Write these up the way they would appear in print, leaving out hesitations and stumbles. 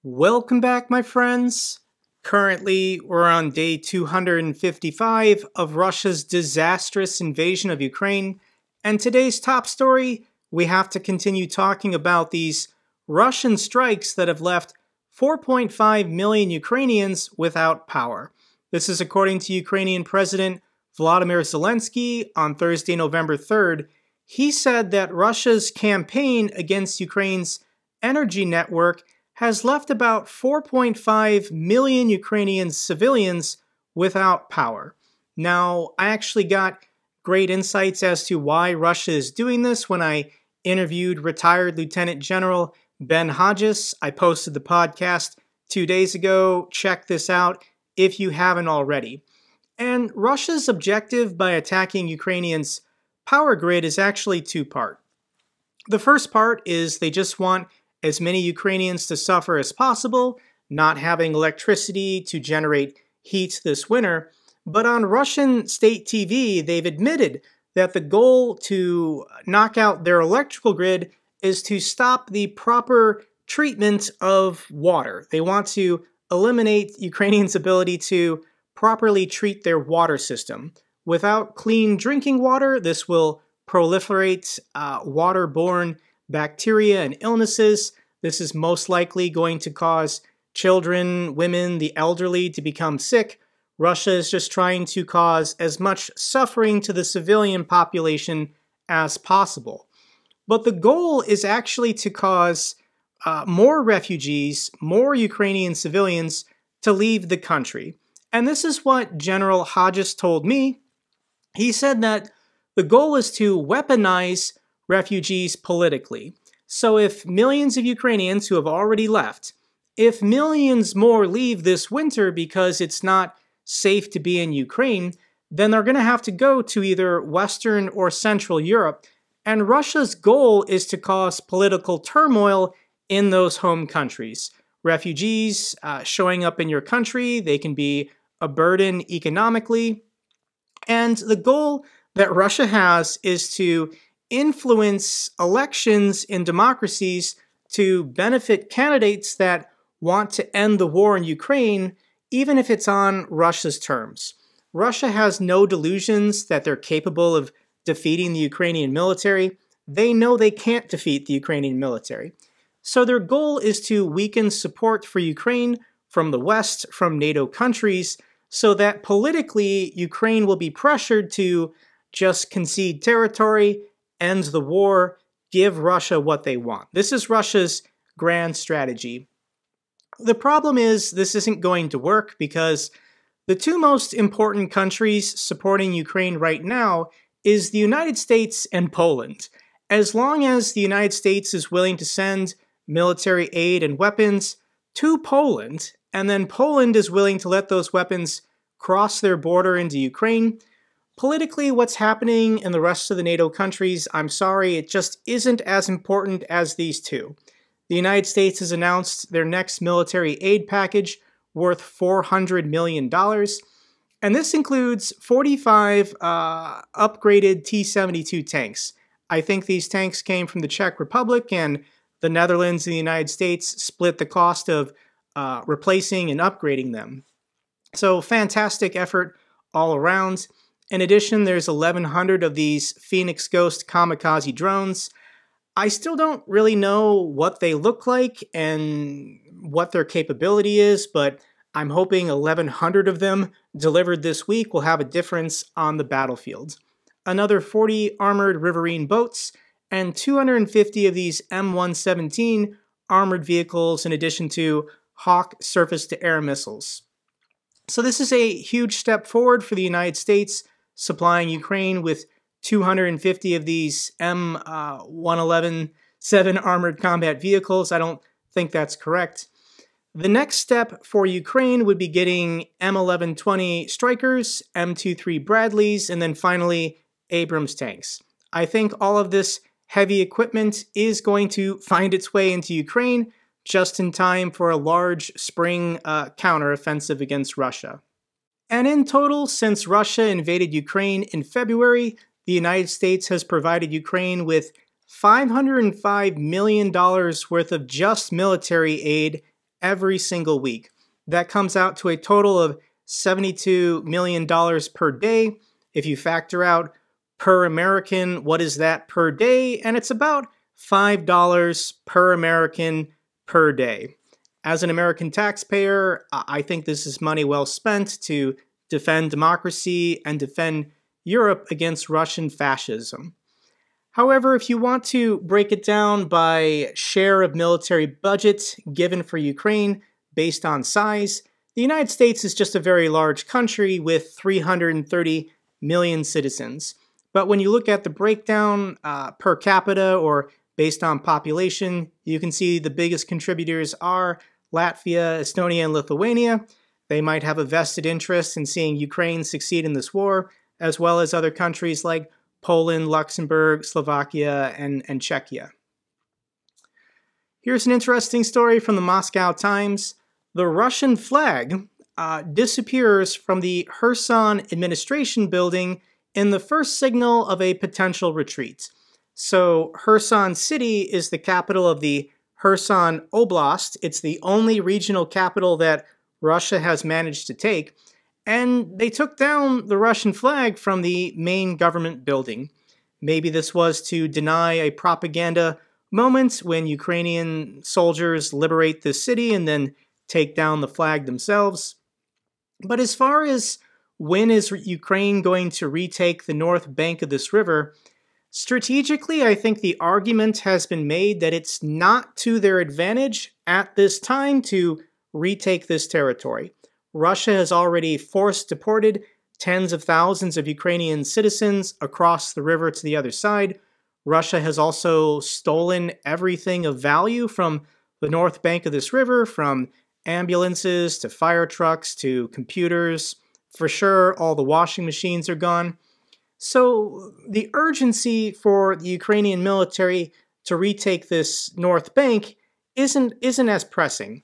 Welcome back, my friends. Currently, we're on day 255 of Russia's disastrous invasion of Ukraine, and today's top story, we have to continue talking about these Russian strikes that have left 4.5 million Ukrainians without power. This is according to Ukrainian President Volodymyr Zelensky on Thursday, November 3rd. He said that Russia's campaign against Ukraine's energy network has left about 4.5 million Ukrainian civilians without power. Now, I actually got great insights as to why Russia is doing this when I interviewed retired Lieutenant General Ben Hodges. I posted the podcast 2 days ago. Check this out if you haven't already. And Russia's objective by attacking Ukrainians' power grid is actually two-part. The first part is they just want as many Ukrainians to suffer as possible, not having electricity to generate heat this winter. But on Russian state TV, they've admitted that the goal to knock out their electrical grid is to stop the proper treatment of water. They want to eliminate Ukrainians' ability to properly treat their water system. Without clean drinking water, this will proliferate waterborne bacteria and illnesses. This is most likely going to cause children, women, the elderly to become sick. Russia is just trying to cause as much suffering to the civilian population as possible. But the goal is actually to cause more refugees, more Ukrainian civilians to leave the country. And this is what General Hodges told me. He said that the goal is to weaponize refugees politically. So if millions of Ukrainians who have already left, if millions more leave this winter because it's not safe to be in Ukraine, then they're going to have to go to either Western or Central Europe. And Russia's goal is to cause political turmoil in those home countries. Refugees showing up in your country, they can be a burden economically. And the goal that Russia has is to influence elections in democracies to benefit candidates that want to end the war in Ukraine, even if it's on Russia's terms. Russia has no delusions that they're capable of defeating the Ukrainian military. They know they can't defeat the Ukrainian military. So their goal is to weaken support for Ukraine from the West, from NATO countries, so that politically Ukraine will be pressured to just concede territory, end the war, give Russia what they want. This is Russia's grand strategy. The problem is this isn't going to work because the two most important countries supporting Ukraine right now is the United States and Poland. As long as the United States is willing to send military aid and weapons to Poland, and then Poland is willing to let those weapons cross their border into Ukraine, politically, what's happening in the rest of the NATO countries, I'm sorry, it just isn't as important as these two. The United States has announced their next military aid package worth $400 million, and this includes 45 upgraded T-72 tanks. I think these tanks came from the Czech Republic, and the Netherlands and the United States split the cost of replacing and upgrading them. So fantastic effort all around. In addition, there's 1,100 of these Phoenix Ghost kamikaze drones. I still don't really know what they look like and what their capability is, but I'm hoping 1,100 of them delivered this week will have a difference on the battlefield. Another 40 armored riverine boats and 250 of these M117 armored vehicles in addition to Hawk surface-to-air missiles. So this is a huge step forward for the United States, supplying Ukraine with 250 of these M117 armored combat vehicles. I don't think that's correct. The next step for Ukraine would be getting M1120 Strykers, M23 Bradleys, and then finally Abrams tanks. I think all of this heavy equipment is going to find its way into Ukraine just in time for a large spring counteroffensive against Russia. And in total, since Russia invaded Ukraine in February, the United States has provided Ukraine with $505 million worth of just military aid every single week. That comes out to a total of $72 million per day. If you factor out per American, what is that per day? And it's about $5 per American per day. As an American taxpayer, I think this is money well spent to defend democracy and defend Europe against Russian fascism. However, if you want to break it down by share of military budget given for Ukraine based on size, the United States is just a very large country with 330 million citizens. But when you look at the breakdown per capita or based on population, you can see the biggest contributors are Latvia, Estonia, and Lithuania. They might have a vested interest in seeing Ukraine succeed in this war, as well as other countries like Poland, Luxembourg, Slovakia, and Czechia. Here's an interesting story from the Moscow Times. The Russian flag disappears from the Kherson administration building in the first signal of a potential retreat. So Kherson City is the capital of the Kherson Oblast. It's the only regional capital that Russia has managed to take. And they took down the Russian flag from the main government building. Maybe this was to deny a propaganda moment when Ukrainian soldiers liberate this city and then take down the flag themselves. But as far as when is Ukraine going to retake the north bank of this river, strategically, I think the argument has been made that it's not to their advantage at this time to retake this territory. Russia has already force deported tens of thousands of Ukrainian citizens across the river to the other side. Russia has also stolen everything of value from the north bank of this river, from ambulances to fire trucks to computers. For sure, all the washing machines are gone. So the urgency for the Ukrainian military to retake this north bank isn't as pressing.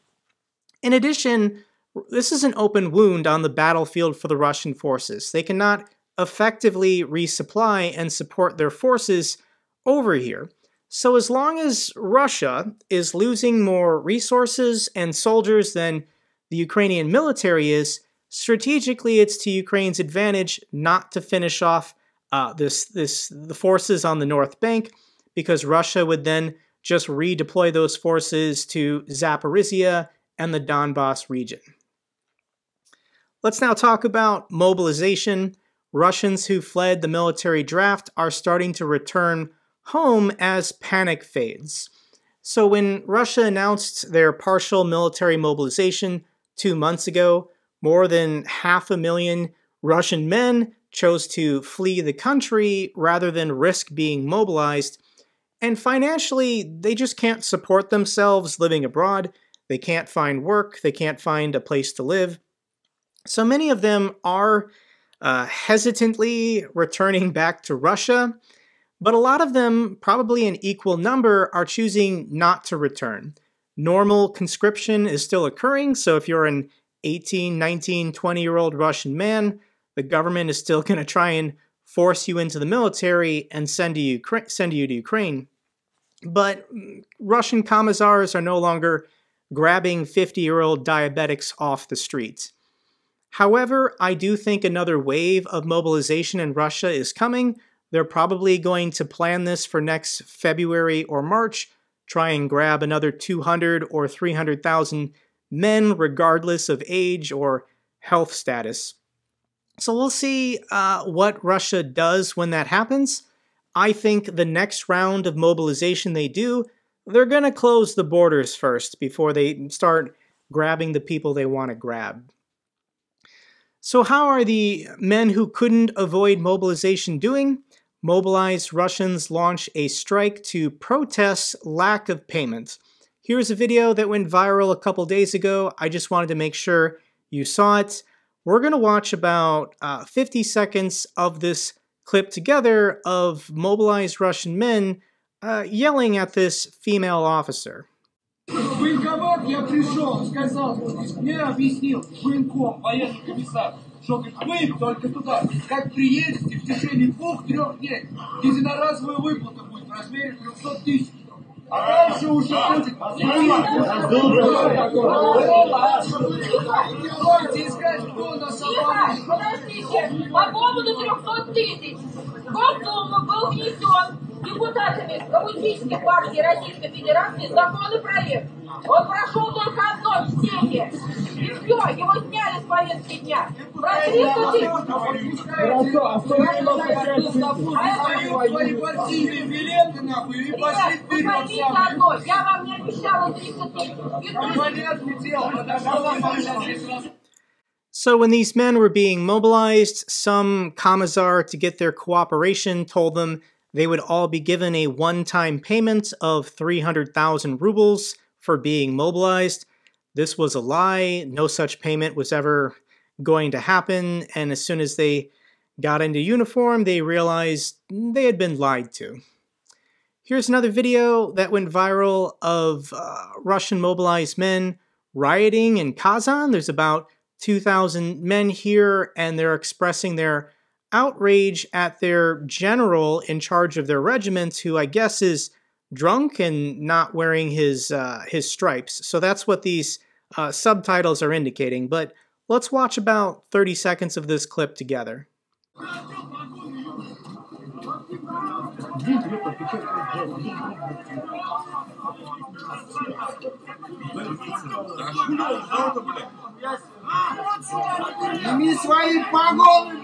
In addition, this is an open wound on the battlefield for the Russian forces. They cannot effectively resupply and support their forces over here. So as long as Russia is losing more resources and soldiers than the Ukrainian military is, strategically it's to Ukraine's advantage not to finish off the forces on the north bank, because Russia would then just redeploy those forces to Zaporizhia and the Donbass region. Let's now talk about mobilization. Russians who fled the military draft are starting to return home as panic fades. So when Russia announced their partial military mobilization 2 months ago, more than 500,000 Russian men chose to flee the country rather than risk being mobilized. And financially, they just can't support themselves living abroad. They can't find work. They can't find a place to live. So many of them are hesitantly returning back to Russia, but a lot of them, probably an equal number, are choosing not to return. Normal conscription is still occurring, so if you're an 18, 19, 20-year-old Russian man, the government is still going to try and force you into the military and send you to Ukraine. But Russian commissars are no longer grabbing 50-year-old diabetics off the streets. However, I do think another wave of mobilization in Russia is coming. They're probably going to plan this for next February or March, try and grab another 200 or 300,000 men, regardless of age or health status. So we'll see what Russia does when that happens. I think the next round of mobilization they do, they're going to close the borders first before they start grabbing the people they want to grab. So how are the men who couldn't avoid mobilization doing? Mobilized Russians launch a strike to protest lack of payment. Here's a video that went viral a couple days ago. I just wanted to make sure you saw it. We're going to watch about 50 seconds of this clip together of mobilized Russian men yelling at this female officer. Военкомат я пришел, сказал, мне объяснил военком, военный комиссар, что вы только туда, как приедете в течение 2-3 дней, единоразовая выплата будет в размере 300 000. А дальше уже будет. Давайте искать, кто нас обманул. Подождите, по поводу 300 тысяч. Госдума был внесен депутатами Коммунистической партии Российской Федерации законопроект. Он прошел только одно чтение. И все, его сняли с повестки дня. Про 300 тысяч. Хорошо, а что вы свои партийные билеты, нахуй, и пошли Вы вперед поймите сами. одно, я вам не обещала 300 тысяч. И то, Понятное дело, потому что здесь So when these men were being mobilized, some commissar, to get their cooperation, told them they would all be given a one-time payment of 300,000 rubles for being mobilized. This was a lie. No such payment was ever going to happen, and as soon as they got into uniform, they realized they had been lied to. Here's another video that went viral of Russian mobilized men rioting in Kazan. There's about 2,000 men here, and they're expressing their outrage at their general in charge of their regiment, who I guess is drunk and not wearing his stripes. So that's what these subtitles are indicating. But let's watch about 30 seconds of this clip together. Сними свои погоны!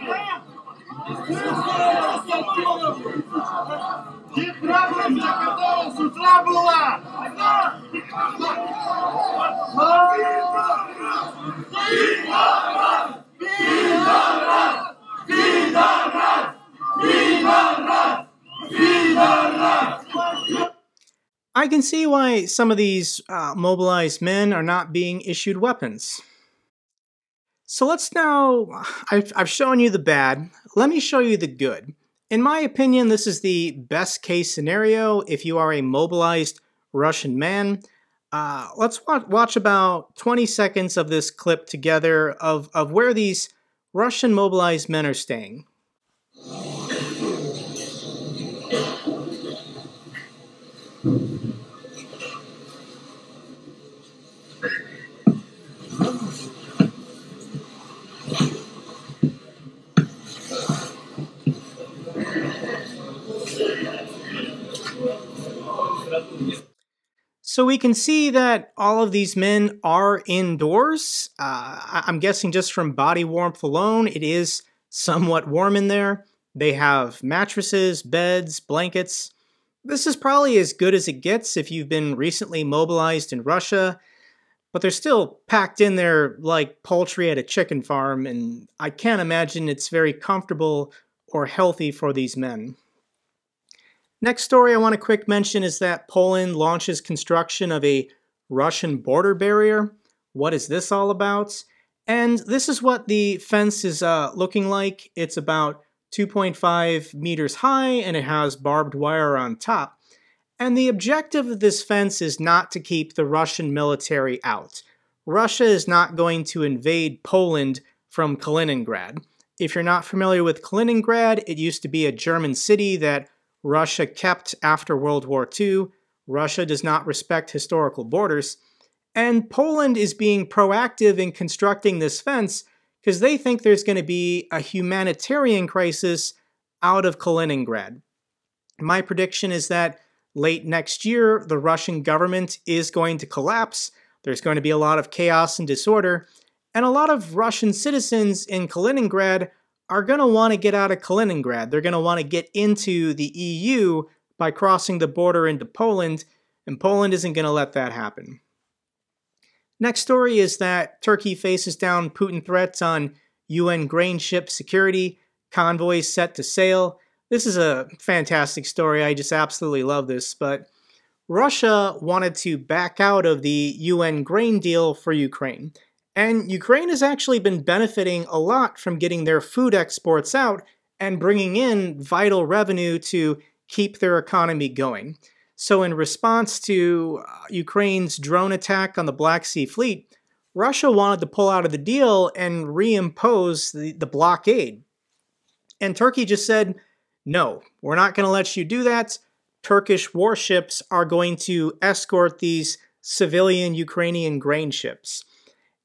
Ты храбрость, которая с утра была! I can see why some of these mobilized men are not being issued weapons. So let's now, I've shown you the bad, let me show you the good. In my opinion, this is the best case scenario if you are a mobilized Russian man. Let's watch about 20 seconds of this clip together of where these Russian mobilized men are staying. So we can see that all of these men are indoors. I'm guessing just from body warmth alone, it is somewhat warm in there. They have mattresses, beds, blankets. This is probably as good as it gets if you've been recently mobilized in Russia, but they're still packed in there like poultry at a chicken farm, and I can't imagine it's very comfortable or healthy for these men. Next story I want to quick mention is that Poland launches construction of a Russian border barrier. What is this all about? And this is what the fence is looking like. It's about 2.5 meters high, and it has barbed wire on top. And the objective of this fence is not to keep the Russian military out. Russia is not going to invade Poland from Kaliningrad. If you're not familiar with Kaliningrad, it used to be a German city that Russia kept after World War II. Russia does not respect historical borders. And Poland is being proactive in constructing this fence because they think there's going to be a humanitarian crisis out of Kaliningrad. My prediction is that late next year, the Russian government is going to collapse. There's going to be a lot of chaos and disorder. And a lot of Russian citizens in Kaliningrad are going to want to get out of Kaliningrad. They're going to want to get into the EU by crossing the border into Poland, and Poland isn't going to let that happen. Next story is that Turkey faces down Putin threats on UN grain ship security, convoys set to sail. This is a fantastic story. I just absolutely love this, but Russia wanted to back out of the UN grain deal for Ukraine. And Ukraine has actually been benefiting a lot from getting their food exports out and bringing in vital revenue to keep their economy going. So in response to Ukraine's drone attack on the Black Sea Fleet, Russia wanted to pull out of the deal and reimpose the blockade. And Turkey just said, no, we're not going to let you do that. Turkish warships are going to escort these civilian Ukrainian grain ships.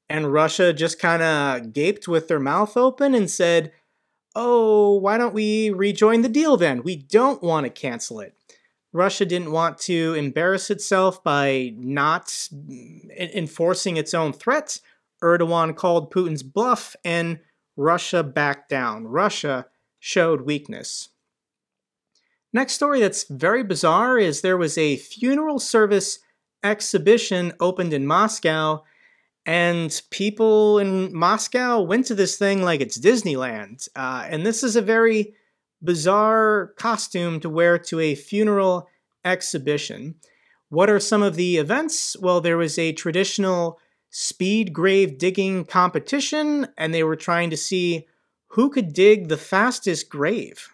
And Russia just kind of gaped with their mouth open and said, oh, why don't we rejoin the deal then? We don't want to cancel it. Russia didn't want to embarrass itself by not enforcing its own threat. Erdogan called Putin's bluff, and Russia backed down. Russia showed weakness. Next story that's very bizarre is there was a funeral service exhibition opened in Moscow, and people in Moscow went to this thing like it's Disneyland. And this is a very bizarre costume to wear to a funeral exhibition. What are some of the events? Well, there was a traditional speed grave digging competition, and they were trying to see who could dig the fastest grave.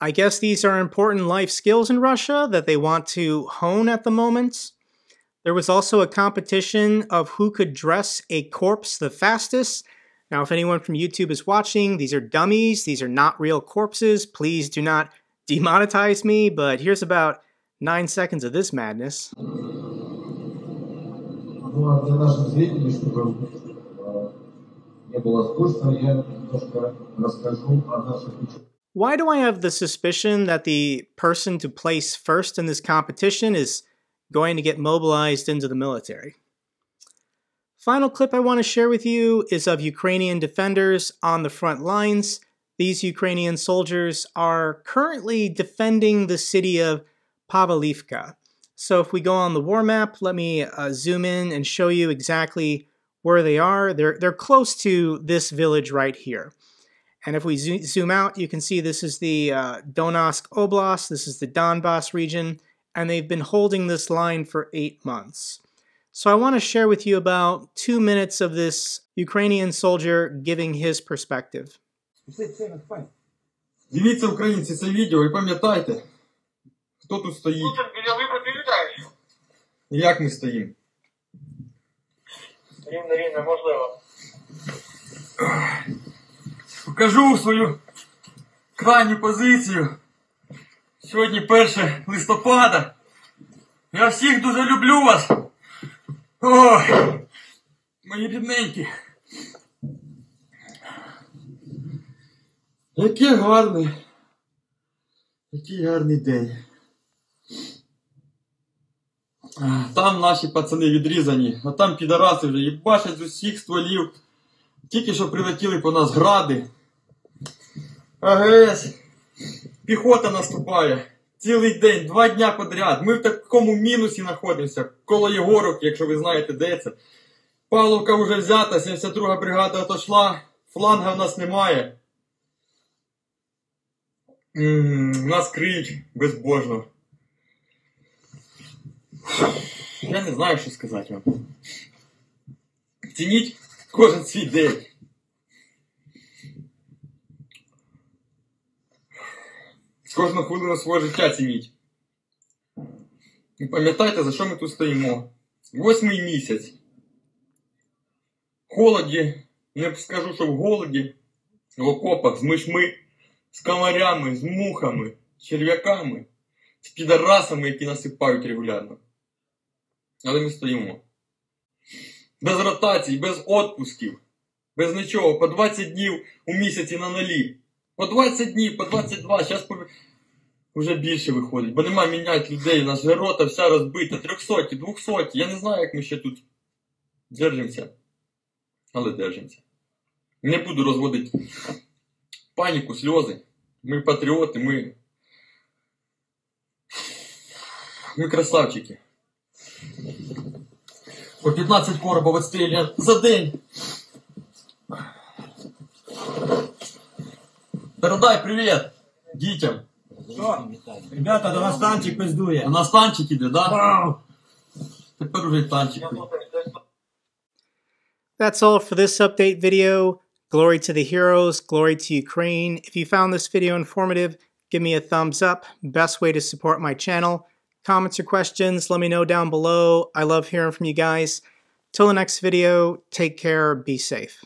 I guess these are important life skills in Russia that they want to hone at the moment. There was also a competition of who could dress a corpse the fastest. Now, if anyone from YouTube is watching, these are dummies. These are not real corpses. Please do not demonetize me, but here's about 9 seconds of this madness. Why do I have the suspicion that the person to place first in this competition is going to get mobilized into the military? Final clip I want to share with you is of Ukrainian defenders on the front lines. These Ukrainian soldiers are currently defending the city of Pavlivka. So if we go on the war map, let me zoom in and show you exactly where they are. They're close to this village right here. And if we zoom out, you can see this is the Donetsk Oblast, this is the Donbass region, and they've been holding this line for 8 months. So I want to share with you about 2 minutes of this Ukrainian soldier giving his perspective. Дивіться, українці, це відео і пам'ятайте, хто тут стоїть. Як ми стоїмо? Рівно, можливо. Покажу свою крайню позицію. Сьогодні 1 листопада. Я всіх дуже люблю вас. Ой, мої рідненькі. Який гарний день. Там наші пацани відрізані, а там підараси вже їбашать з усіх стволів. Тільки що прилетіли по нас гради. Агесь, піхота наступає. Цілий день, 2 дня подряд. Ми в такому мінусі знаходимося. Коло Єгорок, якщо ви знаєте, де це. Павловка вже взята, 72-га бригада отошла. Фланга в нас немає. Нас криють безбожно. Я не знаю, що сказати вам. Цініть кожен свій день. З кожну хвилину свого життя цініть. І пам'ятайте, за що ми тут стоїмо. 8-й місяць. В холоді, не скажу, що в голоді, в окопах, з мишми, з комарями, з мухами, з черв'яками, з підарасами, які насипають регулярно. Але ми стоїмо. Без ротацій, без отпусків, без нічого. По 20 днів у місяці на нолі. По 20 днів, по 22, зараз вже більше виходить. Бо нема міняти людей, у нас рота вся розбита, 300, 200. Я не знаю, як ми ще тут держимося. Але держимося. Не буду розводити паніку, сльози. Ми патріоти, ми красавчики. По 15 коробов відстрілюємо за день. Передай привіт дітям. Що? Ребята, до нас танчик пиздує. А нас танчик іде, да? Вау! Тепер уже танчик. That's all for this update video. Glory to the heroes, glory to Ukraine. If you found this video informative, give me a thumbs up. Best way to support my channel. Comments or questions, let me know down below. I love hearing from you guys. Till the next video, take care, be safe.